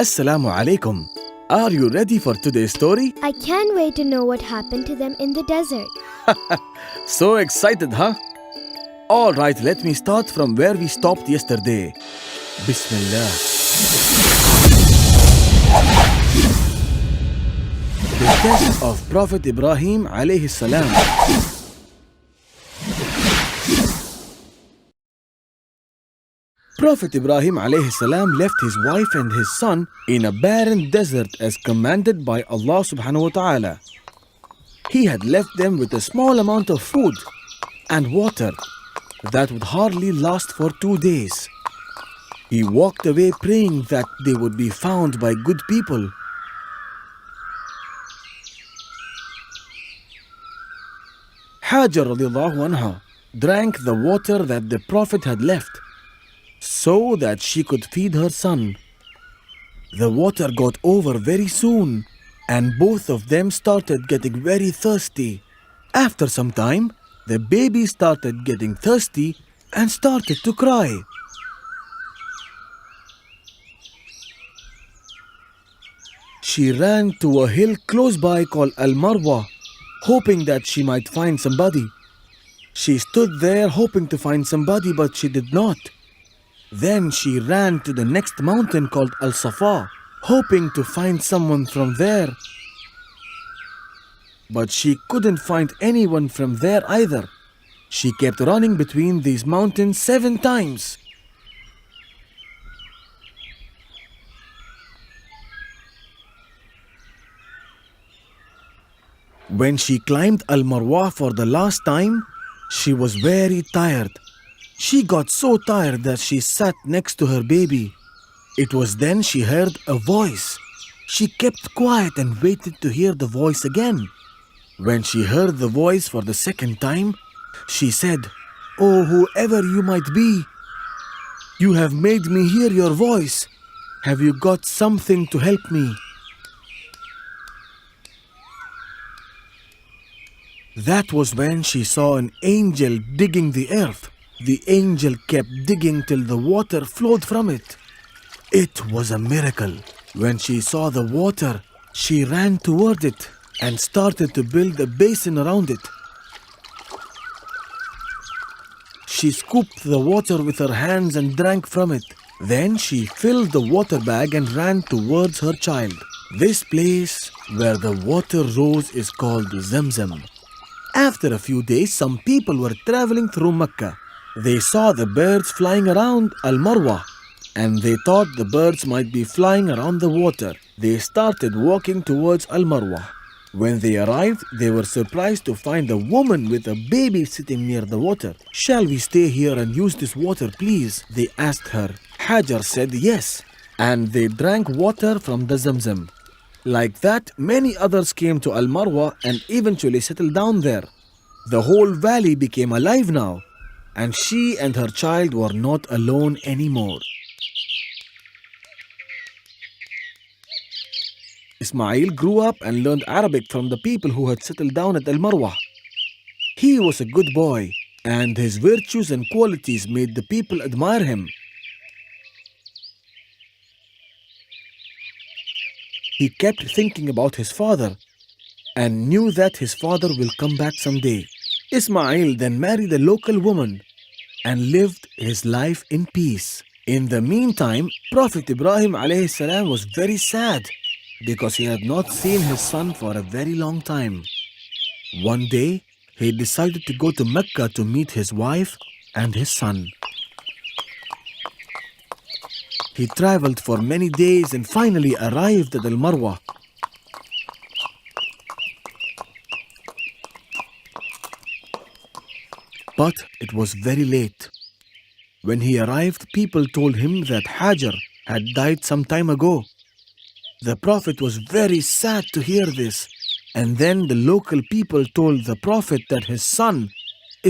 Assalamu alaikum. Are you ready for today's story? I can't wait to know what happened to them in the desert. So excited, huh? Alright, let me start from where we stopped yesterday. Bismillah. The test of Prophet Ibrahim alayhi salam. Prophet Ibrahim alayhi salam left his wife and his son in a barren desert as commanded by Allah subhanahu wa ta'ala. He had left them with a small amount of food and water that would hardly last for 2 days. He walked away praying that they would be found by good people. Hajar radiallahu anha drank the water that the Prophet had left so that she could feed her son. The water got over very soon and both of them started getting very thirsty. After some time, the baby started getting thirsty and started to cry. She ran to a hill close by called Al-Marwa, hoping that she might find somebody. She stood there hoping to find somebody, but she did not. Then she ran to the next mountain called Al-Safa, hoping to find someone from there. But she couldn't find anyone from there either. She kept running between these mountains 7 times. When she climbed Al-Marwa for the last time, she was very tired. She got so tired that she sat next to her baby. It was then she heard a voice. She kept quiet and waited to hear the voice again. When she heard the voice for the second time, she said, "Oh, whoever you might be, you have made me hear your voice. Have you got something to help me?" That was when she saw an angel digging the earth. The angel kept digging till the water flowed from it. It was a miracle. When she saw the water, she ran toward it and started to build a basin around it. She scooped the water with her hands and drank from it. Then she filled the water bag and ran towards her child. This place where the water rose is called Zamzam. After a few days, some people were traveling through Mecca. They saw the birds flying around Al-Marwa and they thought the birds might be flying around the water. They started walking towards Al-Marwa. When they arrived, they were surprised to find a woman with a baby sitting near the water. "Shall we stay here and use this water, please?" they asked her. Hajar said yes, and they drank water from the Zamzam. Like that, many others came to Al-Marwa and eventually settled down there. The whole valley became alive now, and she and her child were not alone anymore. Ismail grew up and learned Arabic from the people who had settled down at Al-Marwa. He was a good boy, and his virtues and qualities made the people admire him. He kept thinking about his father and knew that his father will come back someday. Ismail then married a local woman and lived his life in peace. In the meantime, Prophet Ibrahim alayhi salam was very sad because he had not seen his son for a very long time. One day, he decided to go to Mecca to meet his wife and his son. He traveled for many days and finally arrived at Al-Marwa. But it was very late. When he arrived, people told him that Hajar had died some time ago. The Prophet was very sad to hear this. And then the local people told the Prophet that his son,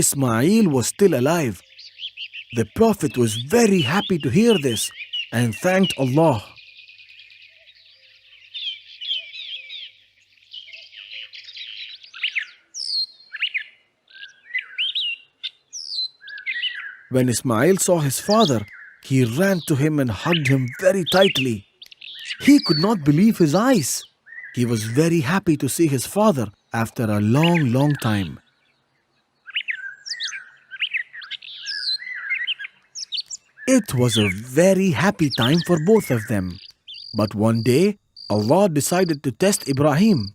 Ismail, was still alive. The Prophet was very happy to hear this and thanked Allah. When Ismail saw his father, he ran to him and hugged him very tightly. He could not believe his eyes. He was very happy to see his father after a long time. It was a very happy time for both of them. But one day, Allah decided to test Ibrahim.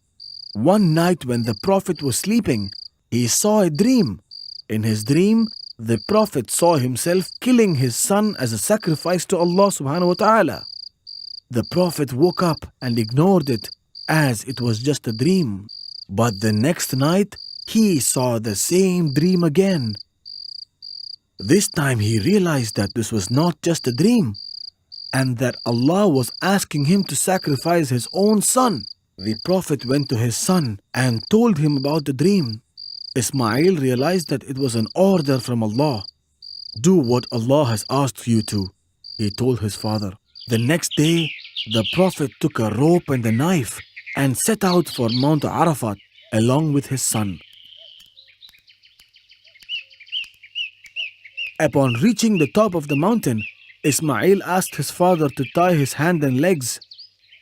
One night when the Prophet was sleeping, he saw a dream. In his dream, the Prophet saw himself killing his son as a sacrifice to Allah subhanahu wa ta'ala. The Prophet woke up and ignored it as it was just a dream. But the next night, he saw the same dream again. This time he realized that this was not just a dream and that Allah was asking him to sacrifice his own son. The Prophet went to his son and told him about the dream. Ismail realized that it was an order from Allah. Do what Allah has asked you to, he told his father. The next day, the Prophet took a rope and a knife and set out for Mount Arafat along with his son. Upon reaching the top of the mountain, Ismail asked his father to tie his hand and legs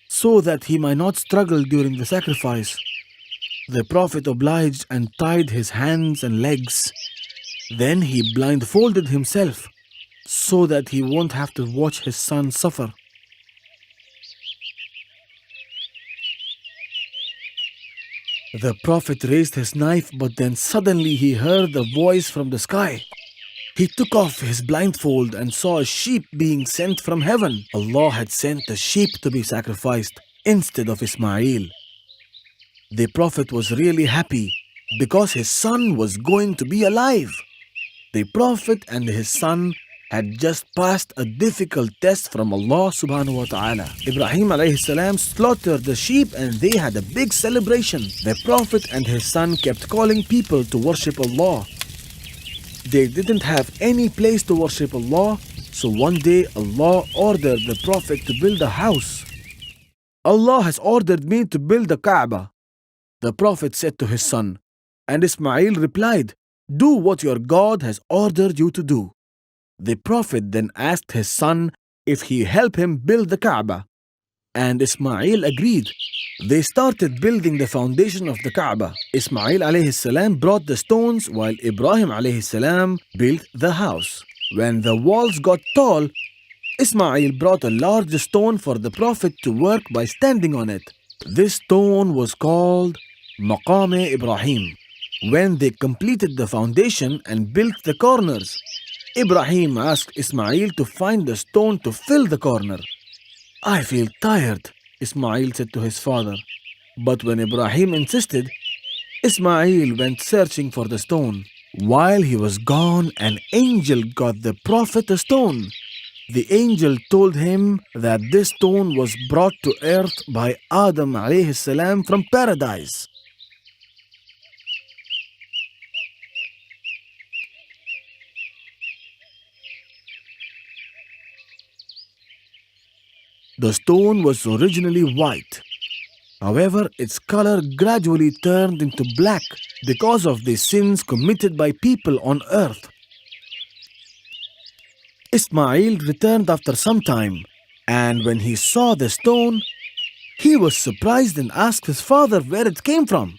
so that he might not struggle during the sacrifice. The Prophet obliged and tied his hands and legs. Then he blindfolded himself so that he won't have to watch his son suffer. The Prophet raised his knife, but then suddenly he heard a voice from the sky. He took off his blindfold and saw a sheep being sent from heaven. Allah had sent a sheep to be sacrificed instead of Ismail. The Prophet was really happy because his son was going to be alive. The Prophet and his son had just passed a difficult test from Allah subhanahu wa ta'ala. Ibrahim alayhi salam slaughtered the sheep and they had a big celebration. The Prophet and his son kept calling people to worship Allah. They didn't have any place to worship Allah, so one day Allah ordered the Prophet to build a house. Allah has ordered me to build the Kaaba, the Prophet said to his son, and Ismail replied, do what your God has ordered you to do. The Prophet then asked his son if he help him build the Kaaba, and Ismail agreed. They started building the foundation of the Kaaba. Ismail alayhi salam brought the stones while Ibrahim alayhi salam built the house. When the walls got tall, Ismail brought a large stone for the Prophet to work by standing on it. This stone was called Maqam Ibrahim. When they completed the foundation and built the corners, Ibrahim asked Ismail to find the stone to fill the corner. I feel tired, Ismail said to his father. But when Ibrahim insisted, Ismail went searching for the stone. While he was gone, an angel got the Prophet a stone. The angel told him that this stone was brought to earth by Adam alayhi salam from paradise. The stone was originally white. However, its color gradually turned into black because of the sins committed by people on earth. Ismail returned after some time, and when he saw the stone, he was surprised and asked his father where it came from.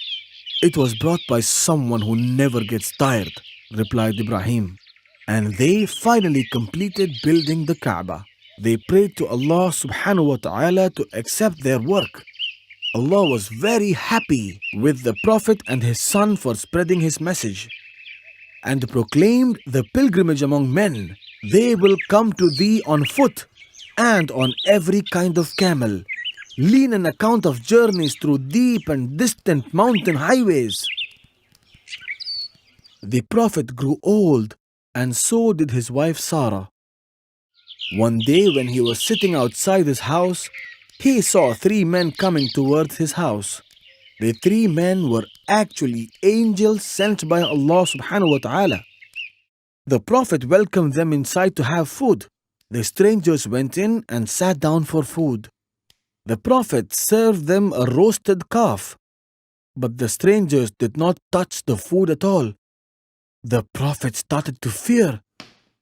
It was brought by someone who never gets tired, replied Ibrahim. And they finally completed building the Kaaba. They prayed to Allah subhanahu wa ta'ala to accept their work. Allah was very happy with the Prophet and his son for spreading his message and proclaimed the pilgrimage among men. They will come to thee on foot and on every kind of camel, lean an account of journeys through deep and distant mountain highways. The Prophet grew old and so did his wife Sarah. One day when he was sitting outside his house, he saw 3 men coming towards his house. The 3 men were actually angels sent by Allah subhanahu wa ta'ala. The Prophet welcomed them inside to have food. The strangers went in and sat down for food. The Prophet served them a roasted calf, but the strangers did not touch the food at all. The Prophet started to fear.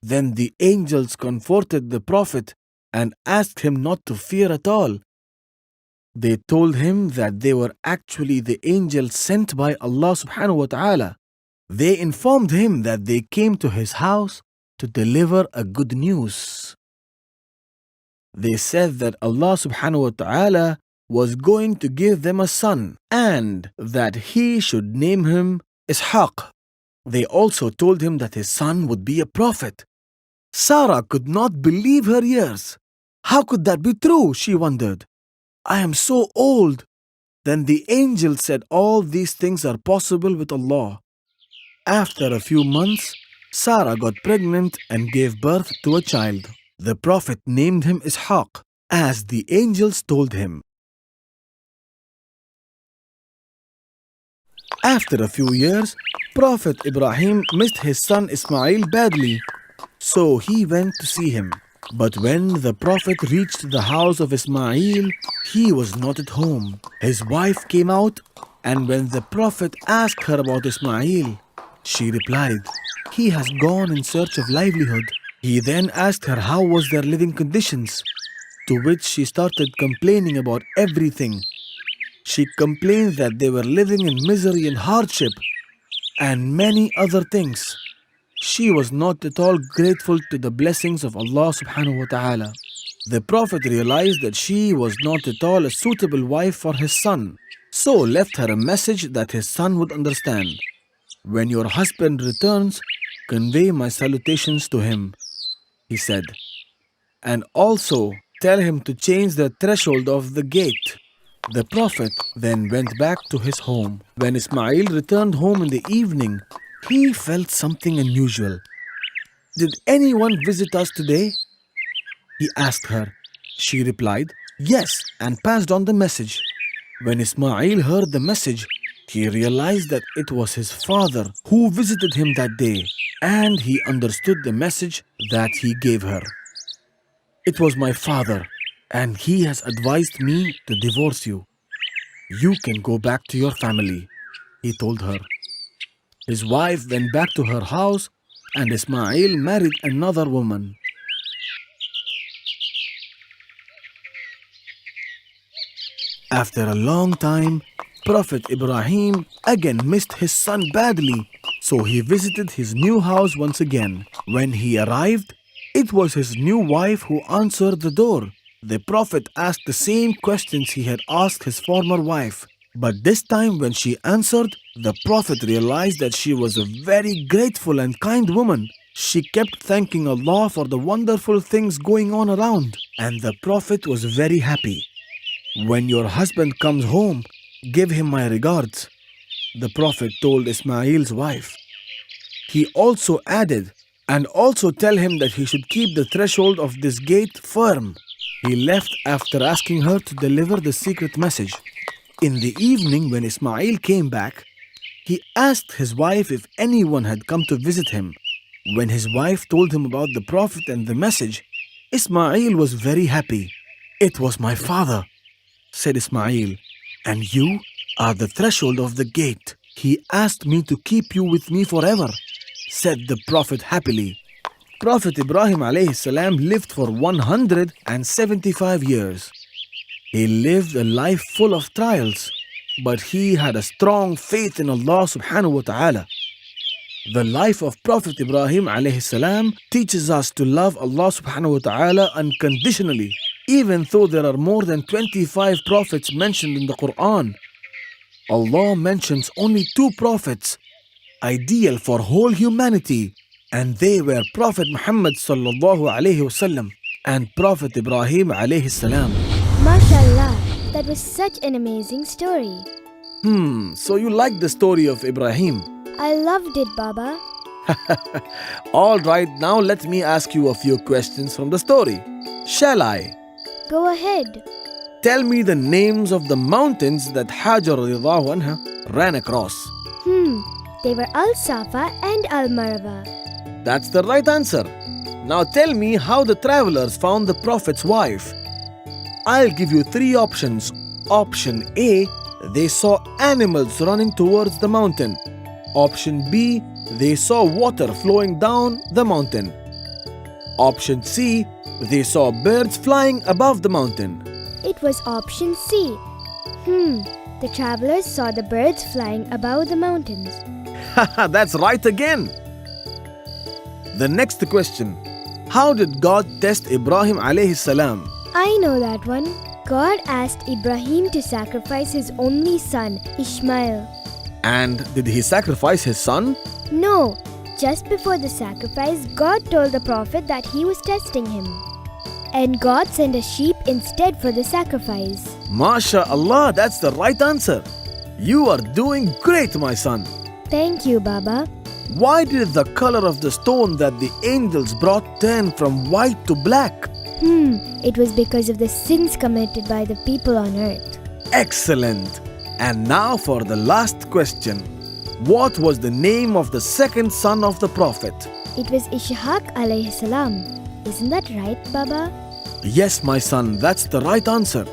Then the angels comforted the Prophet and asked him not to fear at all. They told him that they were actually the angels sent by Allah subhanahu wa ta'ala. They informed him that they came to his house to deliver a good news. They said that Allah subhanahu wa ta'ala was going to give them a son and that he should name him Ishaq. They also told him that his son would be a prophet. Sarah could not believe her ears. How could that be true? She wondered. I am so old. Then the angel said all these things are possible with Allah. After a few months, Sarah got pregnant and gave birth to a child. The Prophet named him Ishaq, as the angels told him. After a few years, Prophet Ibrahim missed his son Ismail badly, so he went to see him. But when the Prophet reached the house of Ismail, he was not at home. His wife came out, and when the Prophet asked her about Ismail, she replied, "He has gone in search of livelihood." He then asked her how was their living conditions, to which she started complaining about everything. She complained that they were living in misery and hardship, and many other things. She was not at all grateful to the blessings of Allah subhanahu wa ta'ala. The Prophet realized that she was not at all a suitable wife for his son, so left her a message that his son would understand. When your husband returns, convey my salutations to him, he said, and also tell him to change the threshold of the gate. The Prophet then went back to his home. When Ismail returned home in the evening, he felt something unusual. Did anyone visit us today? He asked her. She replied, yes, and passed on the message. When Ismail heard the message, he realized that it was his father who visited him that day, and he understood the message that he gave her. It was my father, and he has advised me to divorce you. You can go back to your family, he told her. His wife went back to her house, and Ismail married another woman. After a long time, Prophet Ibrahim again missed his son badly, so he visited his new house once again. When he arrived, it was his new wife who answered the door. The Prophet asked the same questions he had asked his former wife. But this time when she answered, the Prophet realized that she was a very grateful and kind woman. She kept thanking Allah for the wonderful things going on around, and the Prophet was very happy. When your husband comes home, give him my regards, the Prophet told Ismail's wife. He also added, and also tell him that he should keep the threshold of this gate firm. He left after asking her to deliver the secret message. In the evening, when Ismail came back, he asked his wife if anyone had come to visit him. When his wife told him about the Prophet and the message, Ismail was very happy. It was my father, said Ismail, and you are the threshold of the gate. He asked me to keep you with me forever, said the Prophet happily. Prophet Ibrahim alayhi salam lived for 175 years. He lived a life full of trials, but he had a strong faith in Allah subhanahu wa ta'ala. The life of Prophet Ibrahim alayhi salam teaches us to love Allah subhanahu wa ta'ala unconditionally, even though there are more than 25 prophets mentioned in the Quran. Allah mentions only 2 prophets, ideal for whole humanity, and they were Prophet Muhammad sallallahu alayhi wasallam and Prophet Ibrahim alayhi salam. MashaAllah, that was such an amazing story. So you like the story of Ibrahim? I loved it, Baba. All right, now let me ask you a few questions from the story. Shall I? Go ahead. Tell me the names of the mountains that Hajar radiyallahu anha ran across. They were Al-Safa and Al-Marwa. That's the right answer. Now tell me how the travelers found the Prophet's wife. I'll give you 3 options. Option A, they saw animals running towards the mountain. Option B, they saw water flowing down the mountain. Option C, they saw birds flying above the mountain. It was option C. The travelers saw the birds flying above the mountains. That's right again. The next question. How did God test Ibrahim alayhi salam? I know that one. God asked Ibrahim to sacrifice his only son, Ishmael. And did he sacrifice his son? No, just before the sacrifice, God told the prophet that he was testing him. And God sent a sheep instead for the sacrifice. MashaAllah, that's the right answer. You are doing great, my son. Thank you, Baba. Why did the color of the stone that the angels brought turn from white to black? It was because of the sins committed by the people on earth. Excellent. And now for the last question. What was the name of the second son of the prophet? It was Ishaq alayhi salam. Isn't that right, Baba? Yes, my son, that's the right answer.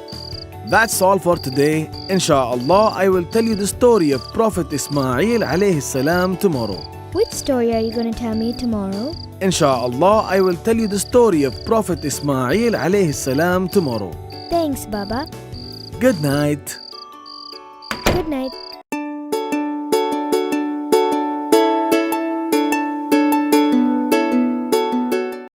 That's all for today. Insha'Allah, I will tell you the story of Prophet Ismail alayhi salam tomorrow. Which story are you going to tell me tomorrow? Insha'Allah, I will tell you the story of Prophet Ismail alayhi salam tomorrow. Thanks, Baba. Good night. Good night.